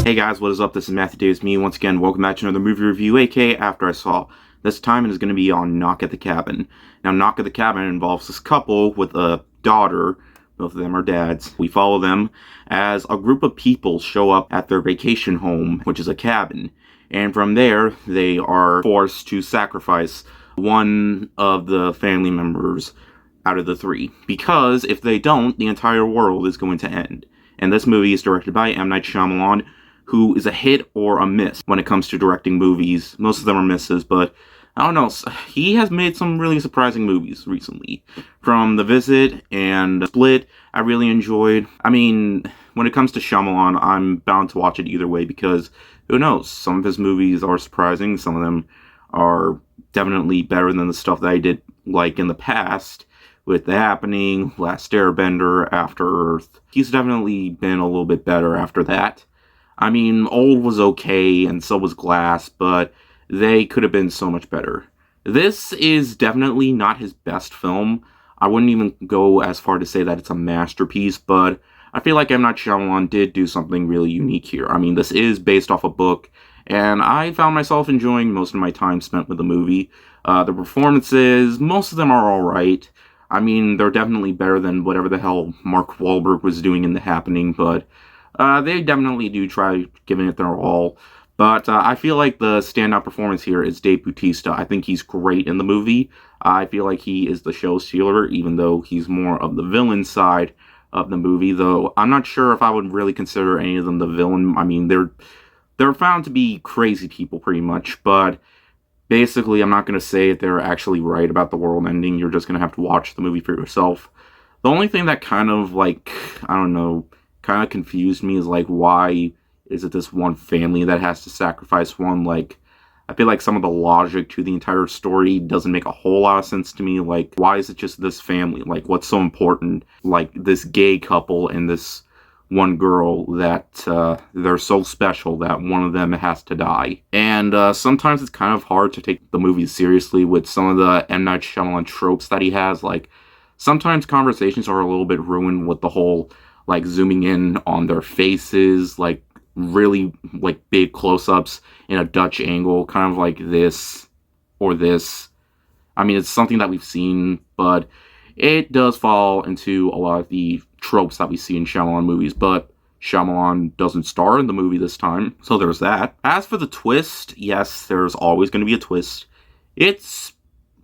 Hey guys, what is up? This is Matthew Davis, me once again. Welcome back to another movie review, aka After I Saw. This time it is going to be on Knock at the Cabin. Now, Knock at the Cabin involves this couple with a daughter. Both of them are dads. We follow them as a group of people show up at their vacation home, which is a cabin. And from there, they are forced to sacrifice one of the family members out of the three. Because if they don't, the entire world is going to end. And this movie is directed by M. Night Shyamalan, who is a hit or a miss when it comes to directing movies. Most of them are misses, but I don't know. He has made some really surprising movies recently. From The Visit and Split, I really enjoyed. I mean, when it comes to Shyamalan, I'm bound to watch it either way because who knows? Some of his movies are surprising. Some of them are definitely better than the stuff that I did like in the past with The Happening, Last Airbender, After Earth. He's definitely been a little bit better after that. I mean, Old was okay, and so was Glass, but they could have been so much better. This is definitely not his best film. I wouldn't even go as far to say that it's a masterpiece, but I feel like M. Night Shyamalan did do something really unique here. I mean, this is based off a book, and I found myself enjoying most of my time spent with the movie. The performances, most of them are alright. I mean, they're definitely better than whatever the hell Mark Wahlberg was doing in The Happening, but they definitely do try giving it their all. But I feel like the standout performance here is Dave Bautista. I think he's great in the movie. I feel like he is the show stealer, even though he's more of the villain side of the movie. Though I'm not sure if I would really consider any of them the villain. I mean, they're found to be crazy people pretty much, but basically, I'm not going to say if they're actually right about the world ending. You're just going to have to watch the movie for yourself. The only thing that kind of, like, I don't know, kind of confused me is, like, why is it this one family that has to sacrifice one? Like, I feel like some of the logic to the entire story doesn't make a whole lot of sense to me. Like, why is it just this family? Like, what's so important? Like, this gay couple and this one girl that they're so special that one of them has to die. And sometimes it's kind of hard to take the movie seriously with some of the M. Night Shyamalan tropes that he has. Like, sometimes conversations are a little bit ruined with the whole, like, zooming in on their faces, like, really, like, big close-ups in a Dutch angle, kind of like this or this. I mean, it's something that we've seen, but it does fall into a lot of the tropes that we see in Shyamalan movies, but Shyamalan doesn't star in the movie this time, so there's that. As for the twist, yes, there's always going to be a twist. It's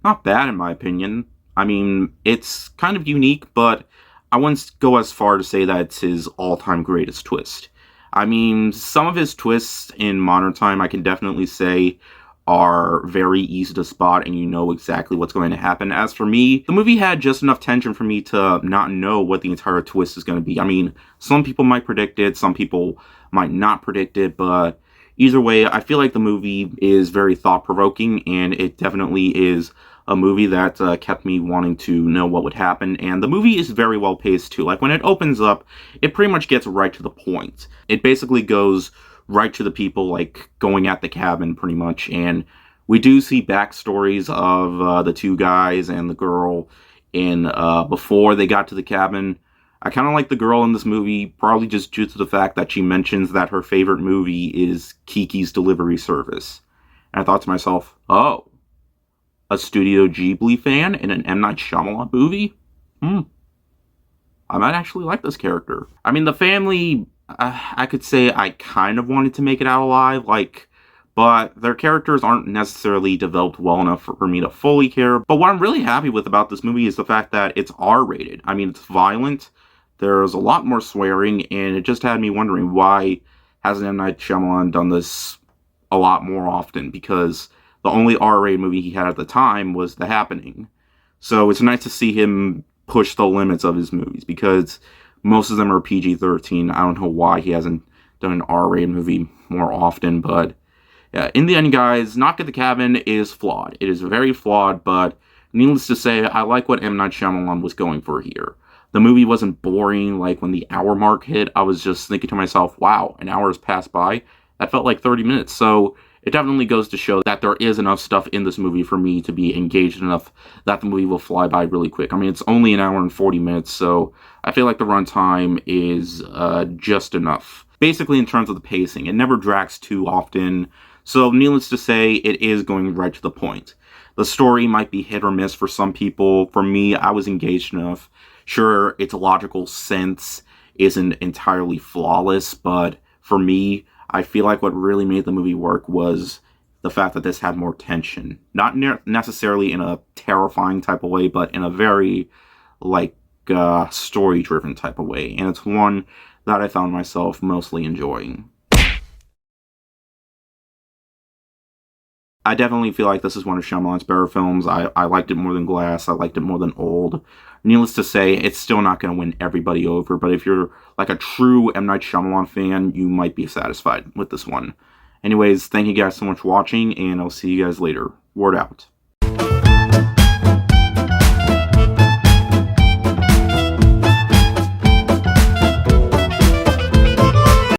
not bad in my opinion. I mean, it's kind of unique, but I wouldn't go as far to say that it's his all-time greatest twist. I mean, some of his twists in modern time I can definitely say are very easy to spot and you know exactly what's going to happen. As for me, the movie had just enough tension for me to not know what the entire twist is going to be. I mean, some people might predict it, some people might not predict it, but either way, I feel like the movie is very thought-provoking and it definitely is a movie that kept me wanting to know what would happen, and the movie is very well paced too. Like, when it opens up, it pretty much gets right to the point. It basically goes right to the people, like, going at the cabin, pretty much, and we do see backstories of the two guys and the girl in before they got to the cabin. I kind of like the girl in this movie, probably just due to the fact that she mentions that her favorite movie is Kiki's Delivery Service. And I thought to myself, oh, a Studio Ghibli fan in an M. Night Shyamalan movie? I might actually like this character. I mean, the family, I could say I kind of wanted to make it out alive, like, but their characters aren't necessarily developed well enough for me to fully care. But what I'm really happy with about this movie is the fact that it's R-rated. I mean, it's violent, there's a lot more swearing, and it just had me wondering why hasn't M. Night Shyamalan done this a lot more often, because the only R-rated movie he had at the time was The Happening. So it's nice to see him push the limits of his movies, because most of them are PG-13. I don't know why he hasn't done an R-rated movie more often, but yeah, in the end, guys, Knock at the Cabin is flawed. It is very flawed, but needless to say, I like what M. Night Shyamalan was going for here. The movie wasn't boring. Like, when the hour mark hit, I was just thinking to myself, wow, an hour has passed by? That felt like 30 minutes, so it definitely goes to show that there is enough stuff in this movie for me to be engaged enough that the movie will fly by really quick. I mean, it's only an hour and 40 minutes, so I feel like the runtime is just enough. basically in terms of the pacing. It never drags too often, so needless to say, it is going right to the point. The story might be hit or miss for some people. For me, I was engaged enough. Sure, its logical sense isn't entirely flawless, but for me, I feel like what really made the movie work was the fact that this had more tension. Not necessarily in a terrifying type of way, but in a very, like, story-driven type of way. And it's one that I found myself mostly enjoying. I definitely feel like this is one of Shyamalan's better films. I liked it more than Glass. I liked it more than Old. Needless to say, it's still not going to win everybody over, but if you're like a true M. Night Shyamalan fan, you might be satisfied with this one. Anyways, thank you guys so much for watching, and I'll see you guys later. Word out.